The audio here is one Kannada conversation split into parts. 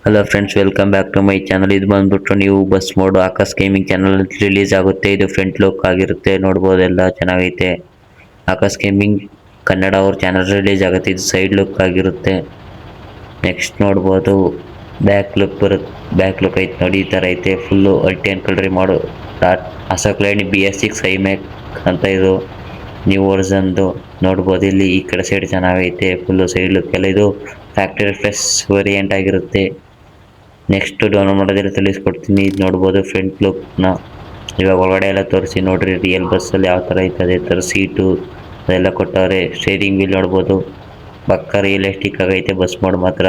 Hello friends, welcome back to my channel. ಇದು ಬಂದ್ಬಿಟ್ಟು ನೀವು bus mod Akash gaming channel release ಆಗುತ್ತೆ. ಇದು ಫ್ರಂಟ್ ಲುಕ್ ಆಗಿರುತ್ತೆ, ನೋಡ್ಬೋದು ಎಲ್ಲ ಚೆನ್ನಾಗೈತೆ. ಆಕಾಶ್ ಗೇಮಿಂಗ್ ಕನ್ನಡ ಅವ್ರ ಚಾನಲ್ ರಿಲೀಸ್ ಆಗುತ್ತೆ. ಇದು ಸೈಡ್ ಲುಕ್ ಆಗಿರುತ್ತೆ. ನೆಕ್ಸ್ಟ್ ನೋಡ್ಬೋದು ಬ್ಯಾಕ್ ಲುಕ್ ಬರುತ್ತೆ. ಬ್ಯಾಕ್ ಲುಕ್ ಐತೆ ನೋಡಿ, ಈ ಥರ ಐತೆ. ಫುಲ್ಲು ಅಲ್ಟಿ ಅನ್ಕೊಳ್ರಿ ಮಾಡು ಅಶೋಕ್ ಲೈನ್ BS6 ಐಮ್ಯಾಕ್ ಅಂತ ಇದು ನ್ಯೂ ವರ್ಸನ್ದು ನೋಡ್ಬೋದು. ಇಲ್ಲಿ ಈ ಕಡೆ ಸೈಡ್ ಚೆನ್ನಾಗೈತೆ, ಫುಲ್ಲು ಸೈಡ್ ಲುಕ್ ಎಲ್ಲ. ಇದು ಫ್ಯಾಕ್ಟರಿ ಫ್ರೆಶ್ ವೇರಿಯಂಟ್ ಆಗಿರುತ್ತೆ. ನೆಕ್ಸ್ಟ್ ಡೌನ್ಲೋಡ್ ಮಾಡೋದೆಲ್ಲ ತಿಳಿಸ್ಕೊಡ್ತೀನಿ. ಇದು ನೋಡ್ಬೋದು ಫ್ರಂಟ್ ಲುಕ್ನ. ಇವಾಗ ಒಳಗಡೆ ಎಲ್ಲ ತೋರಿಸಿ ನೋಡ್ರಿ. ರಿಯಲ್ ಬಸ್ಸಲ್ಲಿ ಯಾವ ಥರ ಐತೆ ಅದೇ ಥರ ಸೀಟು ಅದೆಲ್ಲ ಕೊಟ್ಟವ್ರೆ. ಸ್ಟೇರಿಂಗ್ ವೀಲ್ ನೋಡ್ಬೋದು, ಪಕ್ಕ ರಿಯಲಿಸ್ಟಿಕ್ ಆಗೈತೆ. ಬಸ್ ಮೋಡ್ ಮಾತ್ರ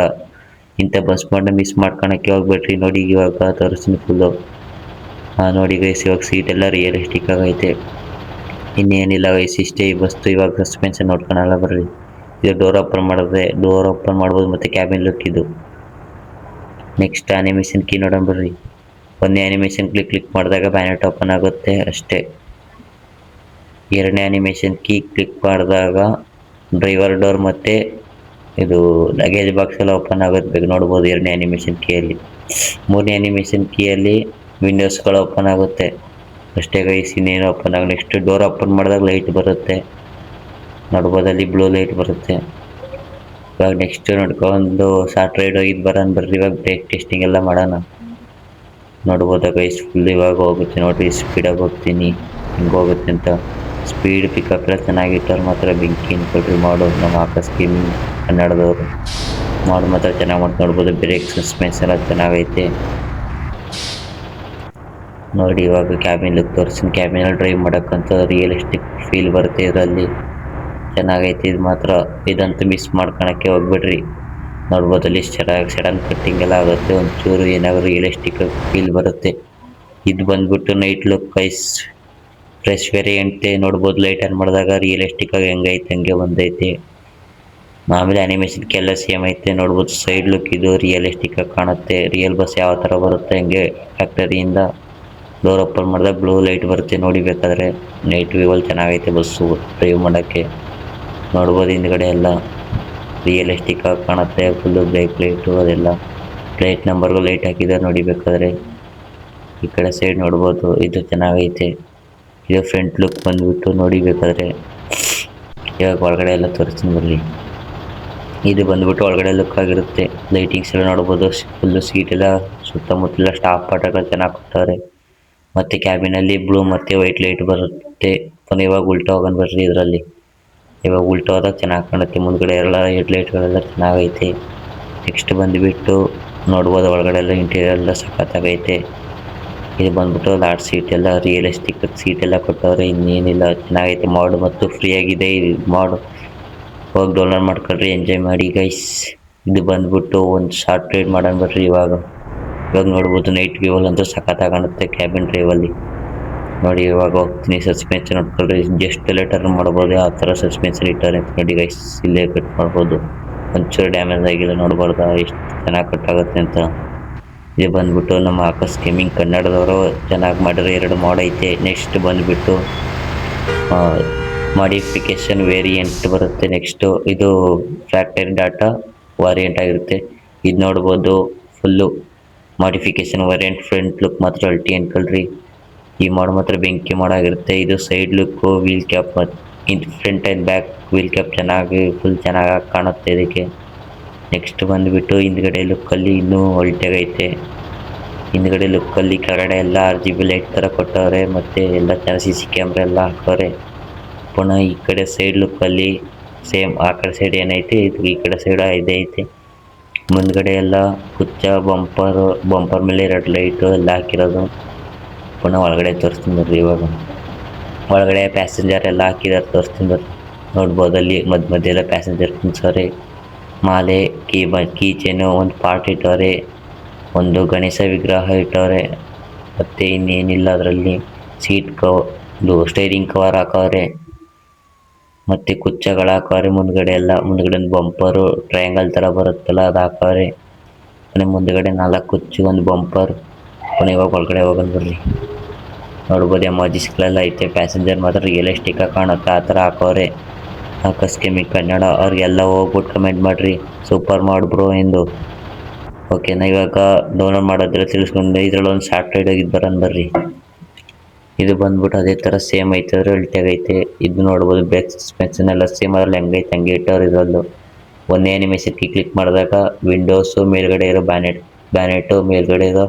ಇಂಥ ಬಸ್ ಮೋಡ್ನ ಮಿಸ್ ಮಾಡ್ಕೊಳಕ್ಕೆ ಹೋಗ್ಬೇಡ್ರಿ. ನೋಡಿ ಇವಾಗ ತೋರಿಸ್ತೀನಿ ಫುಲ್ಲು. ನೋಡಿ ಗೈಸ್, ಇವಾಗ ಸೀಟ್ ಎಲ್ಲ ರಿಯಲಿಸ್ಟಿಕ್ ಆಗೈತೆ. ಇನ್ನೇನಿಲ್ಲ ಗೈಸ್, ಇಷ್ಟೇ ಈ ಬಸ್ತು. ಇವಾಗ ಸಸ್ಪೆನ್ಷನ್ ನೋಡ್ಕೊಳಲ್ಲ ಬರ್ರಿ. ಇದು ಡೋರ್ ಓಪನ್ ಮಾಡ್ಬೋದು ಮತ್ತು ಕ್ಯಾಬಿನ್ ಲುಕ್ ಇದು. ನೆಕ್ಸ್ಟ್ ಆನಿಮೇಷನ್ ಕೀ ನೋಡೋಣ ಬರ್ರಿ. ಒಂದನೇ ಆನಿಮೇಷನ್ ಕ್ಲಿಕ್ ಮಾಡಿದಾಗ ಬ್ಯಾನೆಟ್ ಓಪನ್ ಆಗುತ್ತೆ ಅಷ್ಟೇ. ಎರಡನೇ ಆನಿಮೇಷನ್ ಕೀ ಕ್ಲಿಕ್ ಮಾಡಿದಾಗ ಡ್ರೈವರ್ ಡೋರ್ ಮತ್ತು ಇದು ಲಗೇಜ್ ಬಾಕ್ಸ್ ಎಲ್ಲ ಓಪನ್ ಆಗುತ್ತೆ, ನೋಡ್ಬೋದು ಎರಡನೇ ಆನಿಮೇಷನ್ ಕೀಯಲ್ಲಿ. ಮೂರನೇ ಆನಿಮೇಷನ್ ಕೀಯಲ್ಲಿ ವಿಂಡೋಸ್ಗಳು ಓಪನ್ ಆಗುತ್ತೆ ಅಷ್ಟೇ ಗೈಸ್, ಇನ್ನೇನು ಓಪನ್ ಆಗ. ನೆಕ್ಸ್ಟ್ ಡೋರ್ ಓಪನ್ ಮಾಡಿದಾಗ ಲೈಟ್ ಬರುತ್ತೆ, ನೋಡ್ಬೋದು ಅಲ್ಲಿ ಬ್ಲೂ ಲೈಟ್ ಬರುತ್ತೆ. ಇವಾಗ ನೆಕ್ಸ್ಟ್ ನೋಡ್ಕೊಂಡು ಶಾರ್ಟ್ ರೈಡ್ ಹೋಗಿದ್ದು ಬರೋಣ ಬರ್ರಿ. ಇವಾಗ ಬ್ರೇಕ್ ಟೆಸ್ಟಿಂಗ್ ಎಲ್ಲ ಮಾಡೋಣ. ನೋಡ್ಬೋದು ಗೈಸ್ ಫುಲ್ ಇವಾಗ ಹೋಗುತ್ತೆ ನೋಡ್ರಿ. ಸ್ಪೀಡಾಗಿ ಹೋಗ್ತೀನಿ, ಹಿಂಗೆ ಹೋಗುತ್ತೆ ಅಂತ. ಸ್ಪೀಡ್ ಪಿಕಪ್ ಎಲ್ಲ ಚೆನ್ನಾಗಿಟ್ಟವ್ರು ಮಾತ್ರ ಬೆಂಕಿ ಅನ್ಕೊಳ್ರಿ ಮಾಡು. ನಮ್ಮ ಆಕಾಶ್ ಗೇಮಿಂಗ್ ಕನ್ನಡದವರು ಮಾಡು ಮಾತ್ರ ಚೆನ್ನಾಗಿ ಮಾಡಿ. ನೋಡ್ಬೋದು ಬ್ರೇಕ್ ಸಸ್ಪೆನ್ಸ್ ಎಲ್ಲ ಚೆನ್ನಾಗೈತೆ ನೋಡಿ. ಇವಾಗ ಕ್ಯಾಬಿನ್ ಲುಕ್ ತೋರಿಸ್ತೀನಿ. ಕ್ಯಾಬಿನಲ್ಲಿ ಡ್ರೈವ್ ಮಾಡೋಕ್ಕಂತ ರಿಯಲಿಸ್ಟಿಕ್ ಫೀಲ್ ಬರುತ್ತೆ ಇದರಲ್ಲಿ, ಚೆನ್ನಾಗೈತೆ ಇದು ಮಾತ್ರ. ಇದಂತೂ ಮಿಸ್ ಮಾಡ್ಕೊಳಕ್ಕೆ ಹೋಗ್ಬಿಡ್ರಿ. ನೋಡ್ಬೋದು ಅಲ್ಲಿ ಚೆನ್ನಾಗಿ ಸಡನ್ ಕಟ್ಟಿಂಗ್ ಎಲ್ಲ ಆಗುತ್ತೆ, ಒಂಚೂರು ಏನಾದರೂ ರಿಯಲಿಸ್ಟಿಕ್ ಫೀಲ್ ಬರುತ್ತೆ. ಇದು ಬಂದ್ಬಿಟ್ಟು ನೈಟ್ ಲುಕ್ ಗೈಸ್, ಫ್ರೆಶ್ ವೇರಿಯಂಟೇ. ನೋಡ್ಬೋದು ಲೈಟ್ ಆನ್ ಮಾಡಿದಾಗ ರಿಯಲಿಸ್ಟಿಕ್ ಆಗಿ ಹೆಂಗೈತೆ ಹಂಗೆ ಬಂದೈತೆ. ಮಾಮೂಲಿ ಆನಿಮೇಷನ್ಗೆಲ್ಲ ಸೇಮ್ ಐತೆ. ನೋಡ್ಬೋದು ಸೈಡ್ ಲುಕ್ ಇದು ರಿಯಲಿಸ್ಟಿಕ್ ಆಗಿ ಕಾಣುತ್ತೆ. ರಿಯಲ್ ಬಸ್ ಯಾವ ಥರ ಬರುತ್ತೆ ಹಂಗೆ ಫ್ಯಾಕ್ಟರಿಯಿಂದ ಡೋರ್ ಓಪನ್ ಮಾಡಿದಾಗ ಬ್ಲೂ ಲೈಟ್ ಬರುತ್ತೆ ನೋಡಿ. ಬೇಕಾದರೆ ನೈಟ್ ವ್ಯೂವಲ್ಲಿ ಚೆನ್ನಾಗೈತೆ ಬಸ್ಸು ಡ್ರೈವ್ ಮಾಡೋಕ್ಕೆ. ನೋಡ್ಬೋದು ಹಿಂದ್ಗಡೆ ಎಲ್ಲ ರಿಯಲಿಸ್ಟಿಕ್ ಆಗಿ ಕಾಣುತ್ತೆ. ಫುಲ್ಲು ಬ್ರೇಕ್ ಲೈಟು ಅದೆಲ್ಲ, ಪ್ಲೇಟ್ ನಂಬರ್ಗೂ ಲೈಟ್ ಹಾಕಿದ್ದಾರೆ ನೋಡಿ. ಬೇಕಾದರೆ ಈ ಕಡೆ ಸೈಡ್ ನೋಡ್ಬೋದು, ಇದು ಚೆನ್ನಾಗೈತೆ. ಇದು ಫ್ರಂಟ್ ಲುಕ್ ಬಂದುಬಿಟ್ಟು ನೋಡಿ. ಬೇಕಾದರೆ ಇವಾಗ ಒಳಗಡೆ ಎಲ್ಲ ತೋರಿಸ್ತೀನಿ ಬರಲಿ. ಇದು ಬಂದುಬಿಟ್ಟು ಒಳಗಡೆ ಲುಕ್ ಆಗಿರುತ್ತೆ. ಲೈಟಿಂಗ್ಸ್ ಎಲ್ಲ ನೋಡ್ಬೋದು, ಫುಲ್ಲು ಸೀಟೆಲ್ಲ ಸುತ್ತಮುತ್ತಲೆಲ್ಲ ಸ್ಟಾಪ್ ಪಾಠಗಳು ಚೆನ್ನಾಗಿ ಕೊಟ್ಟವ್ರೆ. ಮತ್ತು ಕ್ಯಾಬಿನಲ್ಲಿ ಬ್ಲೂ ಮತ್ತು ವೈಟ್ ಲೈಟ್ ಬರುತ್ತೆ. ಇವಾಗ ಉಲ್ಟಾ ಹೋಗೋಣ ಬರ್ರಿ. ಇದರಲ್ಲಿ ಇವಾಗ ಉಲ್ಟಾ ಹೋದಾಗ ಚೆನ್ನಾಗಿ ಕಾಣುತ್ತೆ. ಮುಂದ್ಗಡೆ ಎಲ್ಲ ಹೆಡ್ಲೈಟ್ಗಳೆಲ್ಲ ಚೆನ್ನಾಗೈತೆ. ನೆಕ್ಸ್ಟ್ ಬಂದುಬಿಟ್ಟು ನೋಡ್ಬೋದು ಒಳಗಡೆ ಎಲ್ಲ ಇಂಟೀರಿಯರ್ ಎಲ್ಲ ಸಖತ್ತಾಗೈತೆ. ಇದು ಬಂದ್ಬಿಟ್ಟು ಲಾಸ್ಟ್ ಸೀಟ್ ಎಲ್ಲ ರಿಯಲಿಸ್ಟಿಕ್ ಸೀಟೆಲ್ಲ ಕೊಟ್ಟವ್ರೆ. ಇನ್ನೇನಿಲ್ಲ, ಚೆನ್ನಾಗೈತೆ. ಮಾಡು ಮತ್ತು ಫ್ರೀ ಆಗಿದೆ ಈ ಮಾಡು. ಹೋಗಿ ಡೌನ್ಲೋಡ್ ಮಾಡ್ಕೊಳ್ರಿ, ಎಂಜಾಯ್ ಮಾಡಿ ಗೈಸ್. ಇದು ಬಂದ್ಬಿಟ್ಟು ಒಂದು ಶಾರ್ಟ್ ರೈಡ್ ಮಾಡೋಣ ಬರ್ರಿ. ಇವಾಗ ನೋಡ್ಬೋದು ನೈಟ್ ವ್ಯೂವಲ್ಲಿ ಅಂತೂ ಸಖತ್ತಾಗಿ ಕಾಣುತ್ತೆ ಕ್ಯಾಬಿನ್ ಡ್ರೈವಲ್ಲಿ ನೋಡಿ. ಇವಾಗ ಹೋಗ್ತೀನಿ, ಸಸ್ಪೆನ್ಷನ್ ನೋಡ್ಕೊಳ್ರಿ. ಜಸ್ಟ್ ಎಲ್ಲ ಟರ್ನ್ ಮಾಡ್ಬೋದು, ಯಾವ ಥರ ಸಸ್ಪೆನ್ಷನ್ ಇಟ್ಟಾರೆ ಅಂತ ನೋಡಿ ಗೈಸ್. ಇಲ್ಲೇ ಕಟ್ ಮಾಡ್ಬೋದು, ಒಂಚೂರು ಡ್ಯಾಮೇಜ್ ಆಗಿಲ್ಲ. ನೋಡ್ಬಾರ್ದ ಎಷ್ಟು ಚೆನ್ನಾಗಿ ಕಟ್ಟಾಗುತ್ತೆ ಅಂತ. ಇದು ಬಂದ್ಬಿಟ್ಟು ನಮ್ಮ ಆಕಾಶ್ ಗೇಮಿಂಗ್ ಕನ್ನಡದವರು ಚೆನ್ನಾಗಿ ಮಾಡಿರೋ 2 ಮಾಡ್ ಐತೆ. ನೆಕ್ಸ್ಟ್ ಬಂದುಬಿಟ್ಟು ಮಾಡಿಫಿಕೇಷನ್ ವೇರಿಯಂಟ್ ಬರುತ್ತೆ. ನೆಕ್ಸ್ಟು ಇದು ಫ್ಯಾಕ್ಟರಿ ಡಾಟಾ ವೇರಿಯಂಟ್ ಆಗಿರುತ್ತೆ. ಇದು ನೋಡ್ಬೋದು full modification variant. Front look ಮಾತ್ರ ಅಲ್ಟಿ ಅನ್ಕೊಳ್ರಿ. ಈ ಮಾಡ್ ಮಾತ್ರ ಬೆಂಕಿ ಮಾಡಾಗಿರುತ್ತೆ. ಇದು ಸೈಡ್ ಲುಕ್ಕು, ವೀಲ್ ಕ್ಯಾಪ್ ಮತ್ತು ಇದು front and back wheel cap ಚೆನ್ನಾಗಿ ಫುಲ್ ಚೆನ್ನಾಗಿ ಕಾಣುತ್ತೆ ಇದಕ್ಕೆ. ನೆಕ್ಸ್ಟ್ ಬಂದುಬಿಟ್ಟು ಹಿಂದ್ಗಡೆ ಲುಕ್ಕಲ್ಲಿ ಇನ್ನೂ ಒಳ್ಳೆಗೈತೆ. ಹಿಂದ್ಗಡೆ ಲುಕ್ಕಲ್ಲಿ ಕೆಳಗಡೆ ಎಲ್ಲ RGB ಲೈಟ್ ಥರ ಕೊಟ್ಟವ್ರೆ, ಮತ್ತು ಎಲ್ಲ ಚೆನ್ನಾಗಿ CC ಕ್ಯಾಮ್ರಾ ಎಲ್ಲ ಹಾಕವ್ರೆ. ಪುನಃ ಈ ಕಡೆ ಸೈಡ್ ಲುಕ್ಕಲ್ಲಿ ಸೇಮ್ ಆ ಕಡೆ ಸೈಡ್ ಏನೈತೆ ಇದು ಈ ಕಡೆ ಸೈಡ್ ಇದೇ ಐತೆ. ಮುಂದ್ಗಡೆ ಎಲ್ಲ ಕುಚ್ಚ ಬಂಪರ್ ಮೇಲೆ 2 ಲೈಟು ಎಲ್ಲ ಹಾಕಿರೋದು. ಪುನಃ ಒಳಗಡೆ ತೋರಿಸ್ತೀನಿ ಬರ್ರಿ. ಇವಾಗ ಒಳಗಡೆ ಪ್ಯಾಸೆಂಜರ್ ಎಲ್ಲ ಹಾಕಿದ್ದಾರೆ, ತೋರಿಸ್ತೀನಿ ಬರ್ರಿ. ನೋಡ್ಬೋದು ಅಲ್ಲಿ ಮಧ್ಯ ಎಲ್ಲ ಪ್ಯಾಸೆಂಜರ್ ಕುಂದ್ಸವ್ರೆ. ಮಾಲೆ, ಕೀ ಚೈನು, ಒಂದು ಪಾರ್ಟ್ ಇಟ್ಟವ್ರೆ, ಒಂದು ಗಣೇಶ ವಿಗ್ರಹ ಇಟ್ಟವ್ರೆ. ಮತ್ತು ಇನ್ನೇನಿಲ್ಲ, ಅದರಲ್ಲಿ ಸೀಟ್ ಇದು ಸ್ಟೈರಿಂಗ್ ಕವರ್ ಹಾಕವ್ರೆ, ಮತ್ತು ಕುಚ್ಚಗಳು ಹಾಕವ್ರೆ. ಮುಂದ್ಗಡೆ ಒಂದು ಬಂಪರು ಟ್ರಯಾಂಗಲ್ ಥರ ಬರುತ್ತಲ್ಲ ಅದು ಹಾಕವ್ರೆ. ಮುಂದ್ಗಡೆ 4 ಕುಚ್ಚು, ಒಂದು ಬಂಪರ್. ಇವಾಗ ಒಳಗಡೆ ಹೋಗೋಣ ಬರ್ರಿ. ನೋಡ್ಬೋದು ಎಮೋಜಿಸ್ಗಳೆಲ್ಲ ಐತೆ. ಪ್ಯಾಸೆಂಜರ್ ಮಾತ್ರ ರಿಯಲಿಸ್ಟಿಕ್ ಆಗಿ ಕಾಣುತ್ತೆ ಆ ಥರ ಹಾಕವ್ರೆ. ಆಕಾಶ್ ಗೇಮಿಂಗ್ ಕನ್ನಡ ಅವ್ರಿಗೆಲ್ಲ ಹೋಗ್ಬಿಟ್ಟು ಕಮೆಂಟ್ ಮಾಡಿರಿ, ಸೂಪರ್ ಮಾಡಿ ಬ್ರೋ ಎಂದು. ಓಕೆನಾ, ಇವಾಗ ಡೌನ್ಲೋಡ್ ಮಾಡೋದ್ರೆ ತಿಳಿಸ್ಕೊಂಡು ಇದ್ರಲ್ಲಿ ಒಂದು ಸಾಫ್ಟ್ವೇರ್ ಆಗಿದ್ದು ಬರೋಣ ಬರ್ರಿ. ಇದು ಬಂದ್ಬಿಟ್ಟು ಅದೇ ಥರ ಸೇಮ್ ಐತೆ, ಅದ್ರ ಅಲ್ಟಾಗ ಐತೆ. ಇದು ನೋಡ್ಬೋದು, ಬ್ರೇಕ್ ಸಸ್ಪೆನ್ಷನ್ ಎಲ್ಲ ಸೇಮ್ ಅದ್ರಲ್ಲಿ ಹೆಂಗೈತೆ ಹಂಗೆ ಇಟ್ಟವ್ರು ಇದರಲ್ಲೂ. ಒಂದೇ ಅನಿಮೇಷನ್ಗೆ ಕ್ಲಿಕ್ ಮಾಡಿದಾಗ ವಿಂಡೋಸು ಮೇಲ್ಗಡೆ ಇರೋ ಬ್ಯಾನೆಟು ಮೇಲ್ಗಡೆ ಇರೋ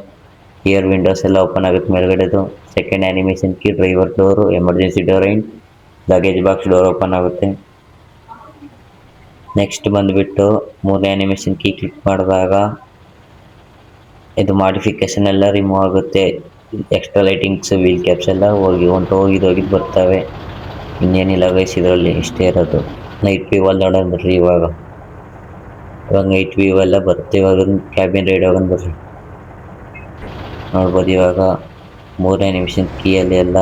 ಇಯರ್ ವಿಂಡೋಸ್ ಎಲ್ಲ ಓಪನ್ ಆಗುತ್ತೆ ಮೇಲ್ಗಡೆದು. Second animation key driver door, emergency door and luggage box door open ಆಗುತ್ತೆ. ನೆಕ್ಸ್ಟ್ ಬಂದುಬಿಟ್ಟು ಮೂರನೇ ಆ್ಯನಿಮೇಷನ್ ಕೀ ಕ್ಲಿಕ್ ಮಾಡಿದಾಗ ಇದು ಮಾಡಿಫಿಕೇಶನ್ ಎಲ್ಲ ರಿಮೂವ್ ಆಗುತ್ತೆ. ಎಕ್ಸ್ಟ್ರಾ ಲೈಟಿಂಗ್ಸ್, ವೀಲ್ ಕ್ಯಾಪ್ಸ್ ಎಲ್ಲ ಹೋಗಿದ್ದು ಬರ್ತವೆ. ಇನ್ನೇನಿಲ್ಲ ಗೈಸ್, ಇದರಲ್ಲಿ ಇಷ್ಟೇ ಇರೋದು. ನೈಟ್ ವ್ಯೂ ಅಲ್ಲಿ ನೋಡೋಣ ಬರ್ರಿ. ಇವಾಗ ನೈಟ್ ವ್ಯೂ ಎಲ್ಲ ಬರುತ್ತೆ. ಇವಾಗ ಕ್ಯಾಬಿನ್ ರೈಡ್ ಹೋಗೋಣ ಬರ್ರಿ. ನೋಡ್ಬೋದು ಇವಾಗ ಮೂರನೇ ಆ್ಯನಿಮೇಷನ್ ಕೀಯಲ್ಲಿ ಎಲ್ಲ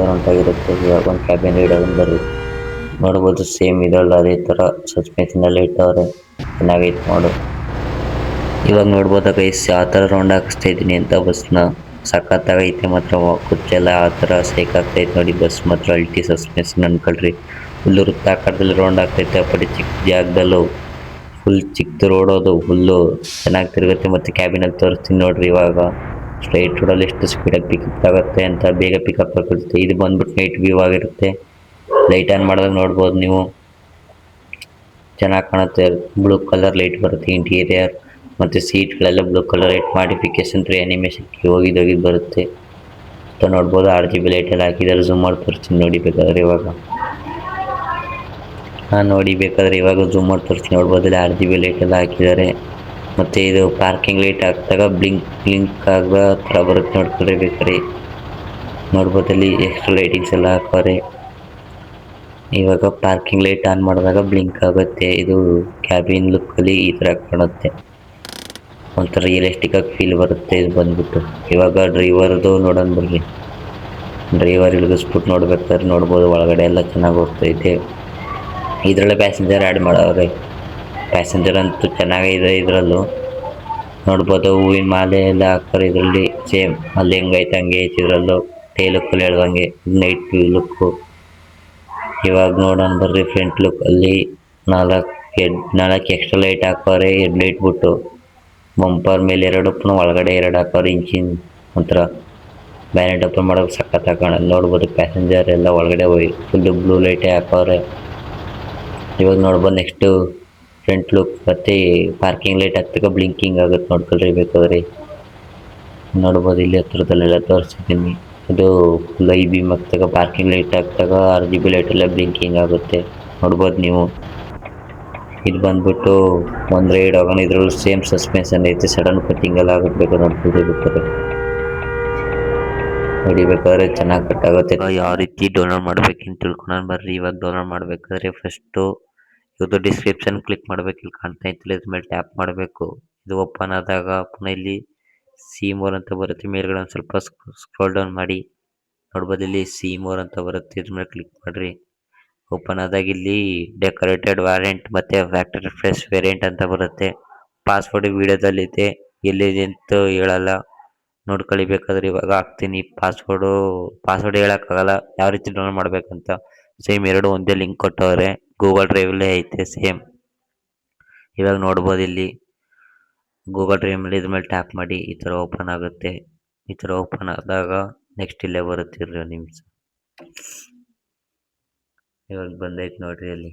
ಹೊಂಟಾಗಿರುತ್ತೆ. ಇವಾಗ ಒಂದು ಕ್ಯಾಬಿನ್ ರೈಡ್ ಹೋಗೋಣ ಬರ್ರಿ. ನೋಡ್ಬೋದು ಸೇಮ್ ಇದರಲ್ಲಿ ಅದೇ ಥರ ಸಸ್ಪೆನ್ಷನ್ ಎಲ್ಲ ಇಟ್ಟವ್ರೆ, ಚೆನ್ನಾಗೈತೆ ನೋಡು. ಇವಾಗ ನೋಡ್ಬೋದ ಗೈಸ್ ಯಾವ ಥರ ರೌಂಡ್ ಹಾಕಿಸ್ತಾ ಇದ್ದೀನಿ ಅಂತ ಬಸ್ನ. ಸಖತ್ತಾಗೈತೆ ಮಾತ್ರ, ಕುಚ್ಚೆಲ್ಲ ಆ ಥರ ಸೇಕ್ ಆಗ್ತೈತೆ ನೋಡಿ. ಬಸ್ ಮಾತ್ರ ಅಲ್ಟಿ ಸಸ್ಪೆನ್ಷನ್ ಅನ್ಕೊಳ್ರಿ. ಫುಲ್ಲು ವೃತ್ತಾಕಾರದಲ್ಲಿ ರೌಂಡ್ ಆಗ್ತೈತೆ. ಅಪ್ಪಡಿ ಚಿಕ್ಕ ಜಾಗದಲ್ಲೂ ಫುಲ್ ಚಿಕ್ಕದು ರೋಡೋದು ಫುಲ್ಲು ಚೆನ್ನಾಗಿ ತಿರುಗುತ್ತೆ. ಮತ್ತು ಕ್ಯಾಬಿನಲ್ಲಿ ತೋರಿಸ್ತೀನಿ ನೋಡ್ರಿ. ಇವಾಗ ಸ್ಟ್ರೈಟ್ ರೋಡಲ್ಲಿ ಎಷ್ಟು ಸ್ಪೀಡಾಗಿ ಪಿಕಪ್ ಆಗುತ್ತೆ ಅಂತ, ಬೇಗ ಪಿಕಪ್ ಆಗುತ್ತೆ. ಇದು ಬಂದ್ಬಿಟ್ಟು ನೈಟ್ ವ್ಯೂ ಆಗಿರುತ್ತೆ. ಲೈಟ್ ಆನ್ ಮಾಡಿದಾಗ ನೋಡ್ಬೋದು ನೀವು, ಚೆನ್ನಾಗಿ ಕಾಣುತ್ತೆ. ಬ್ಲೂ ಕಲರ್ ಲೈಟ್ ಬರುತ್ತೆ ಇಂಟೀರಿಯರ್, ಮತ್ತು ಸೀಟ್ಗಳೆಲ್ಲ ಬ್ಲೂ ಕಲರ್ ಲೈಟ್. ಮಾಡಿಫಿಕೇಶನ್ ಆ್ಯನಿಮೇಷನ್ಗೆ ಹೋಗಿದ್ದು ಬರುತ್ತೆ ಅಂತ ನೋಡ್ಬೋದು. RGB ಲೈಟೆಲ್ಲ ಹಾಕಿದ್ದಾರೆ. ಝೂಮ್ ಮಾಡಿ ತೋರಿಸ್ತೀನಿ ನೋಡಿ ಬೇಕಾದ್ರೆ. ಇವಾಗ ನೋಡಿ ಬೇಕಾದರೆ ಇವಾಗ ಝೂಮ್ ಮಾಡಿ ತೋರಿಸ್ತೀನಿ. ನೋಡ್ಬೋದು ಇಲ್ಲಿ RGB ಲೈಟೆಲ್ಲ ಹಾಕಿದ್ದಾರೆ. ಮತ್ತು ಇದು ಪಾರ್ಕಿಂಗ್ ಲೈಟ್ ಹಾಕಿದಾಗ ಬ್ಲಿಂಕ್ ಆಗೋ ಥರ ಬರುತ್ತೆ ನೋಡ್ಕೊಳ್ರಿ ಬೇಕಾದ್ರೆ. ನೋಡ್ಬೋದು ಅಲ್ಲಿ ಎಕ್ಸ್ಟ್ರಾ ಲೈಟಿಂಗ್ಸ್ ಎಲ್ಲ ಹಾಕೋರೆ. ಇವಾಗ ಪಾರ್ಕಿಂಗ್ ಲೈಟ್ ಆನ್ ಮಾಡಿದಾಗ ಬ್ಲಿಂಕ್ ಆಗುತ್ತೆ. ಇದು ಕ್ಯಾಬಿನ್ ಲುಕ್ಕಲ್ಲಿ ಈ ಥರ ಕಾಣುತ್ತೆ. ಒಂಥರ ರಿಯಲಿಸ್ಟಿಕ್ ಆಗಿ ಫೀಲ್ ಬರುತ್ತೆ ಇದು ಬಂದ್ಬಿಟ್ಟು. ಇವಾಗ ಡ್ರೈವರ್ದು ನೋಡೋಣ ಬರ್ರಿ. ಡ್ರೈವರ್ ಇಳಿಸ್ಬಿಟ್ಟು ನೋಡ್ಬೇಕಾದ್ರೆ ನೋಡ್ಬೋದು ಒಳಗಡೆ ಎಲ್ಲ ಚೆನ್ನಾಗಿ ಹೋಗ್ತೈತೆ. ಇದರಲ್ಲೇ ಪ್ಯಾಸೆಂಜರ್ ಆ್ಯಡ್ ಮಾಡವ್ರೆ. ಪ್ಯಾಸೆಂಜರ್ ಅಂತೂ ಚೆನ್ನಾಗಿದೆ ಇದರಲ್ಲೂ. ನೋಡ್ಬೋದು ಹೂವಿನ ಮಾಲೆ ಎಲ್ಲ ಹಾಕ್ತಾರೆ ಇದರಲ್ಲಿ. ಸೇಮ್ ಅಲ್ಲಿ ಹೆಂಗೈತೆ ಹಂಗೆ ಐತೆ ಇದರಲ್ಲೂ. ಟೇ ಲುಕ್ಕಲ್ಲಿ ಹೇಳ್ದಂಗೆ ನೈಟ್ ವ್ಯೂ ಲುಕ್ಕು. ಇವಾಗ ನೋಡೋಣ ಬರ್ರಿ ಫ್ರಂಟ್ ಲುಕ್ಕಲ್ಲಿ ನಾಲ್ಕು ಎಕ್ಸ್ಟ್ರಾ ಲೈಟ್ ಹಾಕೋರೆ. ಲೈಟ್ ಬಿಟ್ಟು ಬಂಪರ್ ಮೇಲೆ 2 ಪುನಃ ಒಳಗಡೆ 2 ಹಾಕೋರೆ. ಇಂಚಿನ ಒಂಥರ ಬ್ಯಾನೆಟ್ ಓಪನ್ ಮಾಡೋಕೆ ಸಖತ್ ಹಾಕೋಣ. ನೋಡ್ಬೋದು ಪ್ಯಾಸೆಂಜರ್ ಎಲ್ಲ ಒಳಗಡೆ ಹೋಗಿ ಫುಲ್ಲು ಬ್ಲೂ ಲೈಟೇ ಹಾಕೋರೆ. ಇವಾಗ ನೋಡ್ಬೋದು ನೆಕ್ಸ್ಟು ಫ್ರಂಟ್ ಲುಕ್. ಮತ್ತು ಪಾರ್ಕಿಂಗ್ ಲೈಟ್ ಹಾಕ್ದಾಗ ಬ್ಲಿಂಕಿಂಗ್ ಆಗುತ್ತೆ ನೋಡ್ಕೊಳ್ರಿ ಬೇಕಾದ್ರೆ. ನೋಡ್ಬೋದು ಇಲ್ಲಿ ಹತ್ರದಲ್ಲೆಲ್ಲ ತೋರಿಸಿದ್ದೀನಿ. ಇದು ಫುಲ್ ಐ ಬೀಮ್ ಹಾಕ್ದಾಗ, ಪಾರ್ಕಿಂಗ್ ಲೈಟ್ ಹಾಕ್ದಾಗ RGB ಲೈಟೆಲ್ಲ ಬ್ಲಿಂಕಿಂಗ್ ಆಗುತ್ತೆ ನೋಡ್ಬೋದು ನೀವು. ಇದು ಬಂದ್ಬಿಟ್ಟು ಒಂದು ರೈಡ್ ಹೋಗೋಣ. ಇದ್ರಲ್ಲಿ ಸೇಮ್ ಸಸ್ಪೆನ್ಷನ್ ಐತೆ. ಸಡನ್ ಕಟ್ಟಿಂಗ್ ಎಲ್ಲ ಆಗಬೇಕು ನೋಡ್ಕೊಳ್ಬೇಕಾದ್ರೆ. ನೋಡಿಬೇಕಾದ್ರೆ ಚೆನ್ನಾಗಿ ಕಟ್ಟಾಗುತ್ತೆ. ಯಾವ ರೀತಿ ಡೌನ್ಲೋಡ್ ಮಾಡ್ಬೇಕಂತ ತಿಳ್ಕೊಳ್ಳೋಣ ಬರ್ರಿ. ಇವಾಗ ಡೌನ್ಲೋಡ್ ಮಾಡಬೇಕಾದ್ರೆ ಫಸ್ಟು ಇವ್ರದ್ದು ಡಿಸ್ಕ್ರಿಪ್ಷನ್ ಕ್ಲಿಕ್ ಮಾಡಬೇಕು. ಇಲ್ಲಿ ಕಾಣ್ತಾ ಇತ್ತು ಇದ್ರ ಮೇಲೆ ಟ್ಯಾಪ್ ಮಾಡಬೇಕು. ಇದು ಓಪನ್ ಆದಾಗ ಪುನಃ ಇಲ್ಲಿ ಸಿ ಮೋರ್ ಅಂತ ಬರುತ್ತೆ. ಮೇಲ್ಗಡೆ ಒಂದು ಸ್ವಲ್ಪ ಸ್ಕ್ರೋಲ್ ಡೌನ್ ಮಾಡಿ ನೋಡ್ಬೋದು ಇಲ್ಲಿ ಸಿ ಮೋರ್ ಅಂತ ಬರುತ್ತೆ. ಇದ್ರ ಮೇಲೆ ಕ್ಲಿಕ್ ಮಾಡಿರಿ. ಓಪನ್ ಆದಾಗ ಇಲ್ಲಿ ಡೆಕೋರೇಟೆಡ್ ವಾರೆಂಟ್ ಮತ್ತು ಫ್ಯಾಕ್ಟರಿ ಫ್ರೆಶ್ ವೇರಿಯಂಟ್ ಅಂತ ಬರುತ್ತೆ. ಪಾಸ್ವರ್ಡ್ ವಿಡಿಯೋದಲ್ಲಿದೆ, ಎಲ್ಲಿದೆ ಅಂತ ಹೇಳಲ್ಲ, ನೋಡ್ಕೊಳ್ಳಿ ಬೇಕಾದ್ರೆ. ಇವಾಗ ಹಾಕ್ತೀನಿ ಪಾಸ್ವರ್ಡ್ ಹೇಳೋಕ್ಕಾಗಲ್ಲ ಯಾವ ರೀತಿ ಡೌನ್ಲೋಡ್ ಮಾಡ್ಬೇಕಂತ. ಸೇಮ್ ಎರಡು ಒಂದೇ ಲಿಂಕ್ ಕೊಟ್ಟವ್ರೆ. ಗೂಗಲ್ ಡ್ರೈವಲ್ಲೇ ಐತೆ ಸೇಮ್. ಇವಾಗ ನೋಡ್ಬೋದು ಇಲ್ಲಿ ಗೂಗಲ್ ಡ್ರೈವ್ ಮೇಲೆ ಇದ್ರ ಮೇಲೆ ಟ್ಯಾಪ್ ಮಾಡಿ ಈ ಥರ ಓಪನ್ ಆಗುತ್ತೆ. ಈ ಥರ ಓಪನ್ ಆದಾಗ ನೆಕ್ಸ್ಟ್ ಇಲ್ಲೇ ಬರುತ್ತೆ. ಇರೋ ನಿಮಿಷ ಇವಾಗ ಬಂದೈತೆ ನೋಡ್ರಿ. ಅಲ್ಲಿ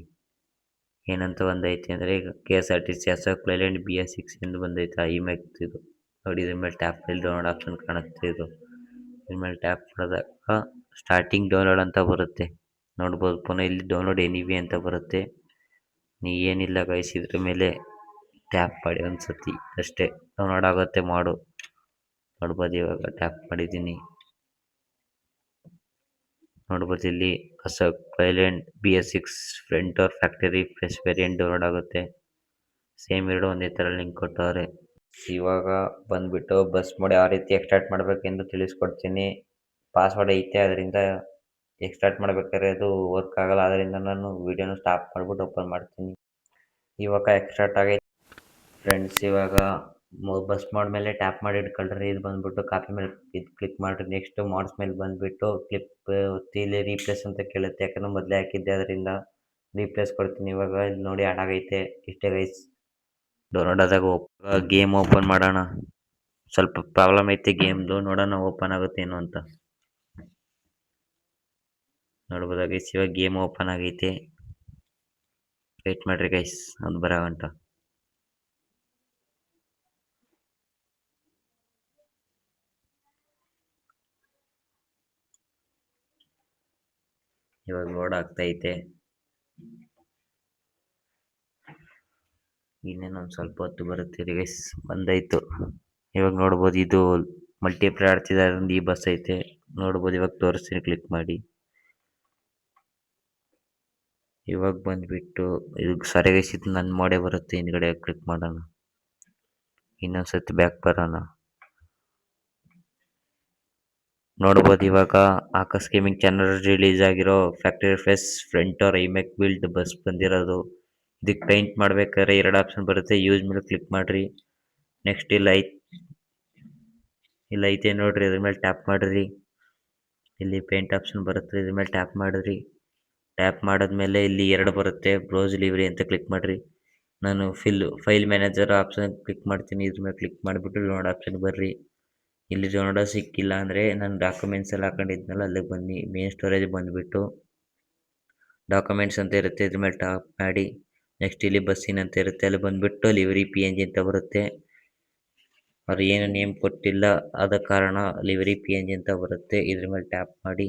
ಏನಂತ ಬಂದೈತೆ ಅಂದರೆ ಈಗ KSRTC ಅಶೋಕ್ ಲೈಲ್ಯಾಂಡ್ BS6 ಎಂದು ಬಂದೈತೆ. IMAX ಇದು ನೋಡಿ. ಇದ್ರ ಮೇಲೆ ಟ್ಯಾಪ್ ಮೇಲೆ ಡೌನ್ಲೋಡ್ ಆಪ್ಷನ್ ಕಾಣುತ್ತೆ. ಇದ್ರ ಮೇಲೆ ಟ್ಯಾಪ್ ಮಾಡಿದಾಗ ಸ್ಟಾರ್ಟಿಂಗ್ ಡೌನ್ಲೋಡ್ ಅಂತ ಬರುತ್ತೆ ನೋಡ್ಬೋದು. ಪುನಃ ಇಲ್ಲಿ ಡೌನ್ಲೋಡ್ ಎನಿವೆ ಅಂತ ಬರುತ್ತೆ. ಏನಿಲ್ಲ ಗೈಸ್, ಇದ್ರ ಮೇಲೆ ಟ್ಯಾಪ್ ಮಾಡಿ ಒಂದು ಸತಿ ಅಷ್ಟೇ ಡೌನ್ಲೋಡ್ ಆಗುತ್ತೆ ಮಾಡು. ನೋಡ್ಬೋದು ಇವಾಗ ಟ್ಯಾಪ್ ಮಾಡಿದ್ದೀನಿ. ನೋಡ್ಬೋದು ಇಲ್ಲಿ Ashok Leyland BS6 front door factory fresh variant download ಆಗುತ್ತೆ. ಸೇಮ್ ಎರಡು ಒಂದೇ ಥರ ಲಿಂಕ್ ಕೊಟ್ಟವ್ರೆ. ಇವಾಗ ಬಂದುಬಿಟ್ಟು ಬಸ್ ಮೋಡ್ ಯಾವ ರೀತಿ ಎಕ್ಸ್ಟ್ರಾಕ್ಟ್ ಮಾಡಬೇಕೆಂದು ತಿಳಿಸ್ಕೊಡ್ತೀನಿ. ಪಾಸ್ವರ್ಡ್ ಐತೆ, ಅದರಿಂದ ಎಕ್ಸ್ಟ್ರಾಕ್ಟ್ ಮಾಡಬೇಕಾದ್ರೆ ಅದು ವರ್ಕ್ ಆಗಲ್ಲ. ಅದರಿಂದ ನಾನು ವೀಡಿಯೋನ ಸ್ಟಾಪ್ ಮಾಡಿಬಿಟ್ಟು ಓಪನ್ ಮಾಡ್ತೀನಿ. ಇವಾಗ ಎಕ್ಸ್ಟ್ರಾಕ್ಟ್ ಆಗೈತೆ ಫ್ರೆಂಡ್ಸ್. ಇವಾಗ ಬಸ್ ಮೋಡ್ ಮೇಲೆ ಟ್ಯಾಪ್ ಮಾಡಿ ಇಟ್ಕೊಳ್ರಿ. ಇದು ಬಂದುಬಿಟ್ಟು ಕಾಪಿ ಮೇಲೆ ಇದು ಕ್ಲಿಕ್ ಮಾಡಿರಿ. ನೆಕ್ಸ್ಟ್ ಮಾಡ್ಸ್ ಮೇಲೆ ಬಂದುಬಿಟ್ಟು ಕ್ಲಿಪ್ ಒತ್ತಿ ಇಲ್ಲಿ ರೀಪ್ಲೇಸ್ ಅಂತ ಕೇಳುತ್ತೆ. ಯಾಕಂದ್ರೆ ಮೊದಲೇ ಹಾಕಿದ್ದೆ, ಅದರಿಂದ ರೀಪ್ಲೇಸ್ ಕೊಡ್ತೀನಿ. ಇವಾಗ ಇಲ್ಲಿ ನೋಡಿ ಆಡ್ ಆಗೈತೆ. ಇಷ್ಟೇ ಗೈಸ್. ಡೌನ್ಲೋಡ್ ಆದಾಗ ಗೇಮ್ ಓಪನ್ ಮಾಡೋಣ. ಸ್ವಲ್ಪ ಪ್ರಾಬ್ಲಮ್ ಐತೆ ಗೇಮ್ದು, ನೋಡೋಣ ಓಪನ್ ಆಗುತ್ತೇನೋ ಅಂತ. ನೋಡ್ಬೋದಾ ಗೈಸ್, ಇವಾಗ ಗೇಮ್ ಓಪನ್ ಆಗೈತೆ. ವೇಟ್ ಮಾಡ್ರಿ ಗೈಸ್, ಅದು ಬರೋ ಗಂಟ. ಇವಾಗ ಲೋಡ್ ಆಗ್ತೈತೆ. ಇನ್ನೇನೊಂದು ಸ್ವಲ್ಪ ಹೊತ್ತು ಬರುತ್ತೆ ಗೈಸ್, ಬಂದಾಯ್ತು. ಇವಾಗ ನೋಡ್ಬೋದು, ಇದು ಮಲ್ಟಿಪ್ಲೇಯರ್ ಆಡ್ತಿದ್ದಾರೆ, ಈ ಬಸ್ ಐತೆ ನೋಡ್ಬೋದು. ಇವಾಗ ತೋರಿಸ್ತೀನಿ, ಕ್ಲಿಕ್ ಮಾಡಿ. ಇವಾಗ ಬಂದ್ಬಿಟ್ಟು ಇದು ಸರಿ ಗೈಸ್, ಇದು ನನ್ನ ಮೋಡೆ ಬರುತ್ತೆ. ಹಿಂದ್ಗಡೆ ಕ್ಲಿಕ್ ಮಾಡೋಣ, ಇನ್ನೊಂದ್ಸತಿ ಬ್ಯಾಕ್ ಬರೋಣ. ನೋಡ್ಬೋದು ಇವಾಗ ಆಕಾಶ್ ಗೇಮಿಂಗ್ ಚಾನಲ್ ರಿಲೀಸ್ ಆಗಿರೋ factory face front iMac build bus ಬಂದಿರೋದು. ಇದಕ್ಕೆ ಪೇಂಟ್ ಮಾಡ್ಬೇಕಾದ್ರೆ 2 ಆಪ್ಷನ್ ಬರುತ್ತೆ, ಯೂಸ್ ಮೇಲೆ ಕ್ಲಿಕ್ ಮಾಡ್ರಿ. ನೆಕ್ಸ್ಟ್ ಇಲ್ಲ ಐತೆ ನೋಡ್ರಿ, ಅದ್ರ ಮೇಲೆ ಟ್ಯಾಪ್ ಮಾಡ್ರಿ. ಇಲ್ಲಿ ಪೇಂಟ್ ಆಪ್ಷನ್ ಬರುತ್ತೆ, ಇದ್ರ ಮೇಲೆ ಟ್ಯಾಪ್ ಮಾಡಿದ್ರಿ. ಟ್ಯಾಪ್ ಮಾಡಿದ್ಮೇಲೆ ಇಲ್ಲಿ 2 ಬರುತ್ತೆ, ಬ್ರೌಸ್ ಲಿವ್ರಿ ಅಂತ ಕ್ಲಿಕ್ ಮಾಡ್ರಿ. ನಾನು ಫೈಲ್ ಮ್ಯಾನೇಜರ್ ಆಪ್ಷನ್ ಕ್ಲಿಕ್ ಮಾಡ್ತೀನಿ. ಇದ್ರ ಮೇಲೆ ಕ್ಲಿಕ್ ಮಾಡಿಬಿಟ್ಟು ಡೌನ್ಲೋಡ್ ಆಪ್ಷನ್ ಬರ್ರಿ. ಇಲ್ಲಿ ಡೌನ್ಲೋಡ್ ಸಿಕ್ಕಿಲ್ಲ ಅಂದರೆ ನಾನು ಡಾಕ್ಯುಮೆಂಟ್ಸ್ ಎಲ್ಲ ಹಾಕೊಂಡಿದ್ನಲ್ಲ, ಅಲ್ಲಿಗೆ ಬನ್ನಿ. ಮೇನ್ ಸ್ಟೋರೇಜ್ ಬಂದುಬಿಟ್ಟು ಡಾಕ್ಯುಮೆಂಟ್ಸ್ ಅಂತ ಇರುತ್ತೆ, ಇದ್ರ ಮೇಲೆ ಟ್ಯಾಪ್ ಮಾಡಿ. ನೆಕ್ಸ್ಟ್ ಇಲ್ಲಿ ಬಸ್ಸಿನ ಅಂತ ಇರುತ್ತೆ, ಅಲ್ಲಿ ಬಂದುಬಿಟ್ಟು ಲಿವರಿ PNG ಅಂತ ಬರುತ್ತೆ. ಅವ್ರು ಏನು ನೇಮ್ ಕೊಟ್ಟಿಲ್ಲ, ಆದ ಕಾರಣ ಲಿವರಿ PNG ಅಂತ ಬರುತ್ತೆ. ಇದ್ರ ಮೇಲೆ ಟ್ಯಾಪ್ ಮಾಡಿ.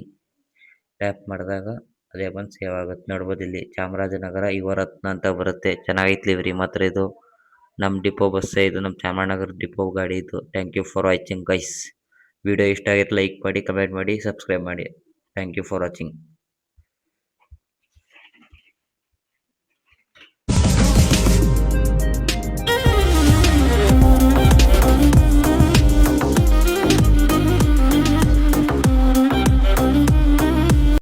ಟ್ಯಾಪ್ ಮಾಡಿದಾಗ ಅದೇ ಬಂದು ಸೇವ್ ಆಗುತ್ತೆ. ನೋಡ್ಬೋದು ಇಲ್ಲಿ ಚಾಮರಾಜನಗರ ಯುವರತ್ನ ಅಂತ ಬರುತ್ತೆ. ಚೆನ್ನಾಗೈತೆ ಲಿವರಿ ಮಾತ್ರ ಇದು. ನಮ್ಮ ಡಿಪೋ ಬಸ್ಸೇ ಇದು, ನಮ್ಮ ಚಾಮರಾಜನಗರ ಡಿಪೋ ಗಾಡಿ ಇದು. Thank you for watching guys. Video ಇಷ್ಟ ಆಗಿತ್ತು ಲೈಕ್ ಮಾಡಿ, ಕಮೆಂಟ್ ಮಾಡಿ, ಸಬ್ಸ್ಕ್ರೈಬ್ ಮಾಡಿ. Thank you for watching.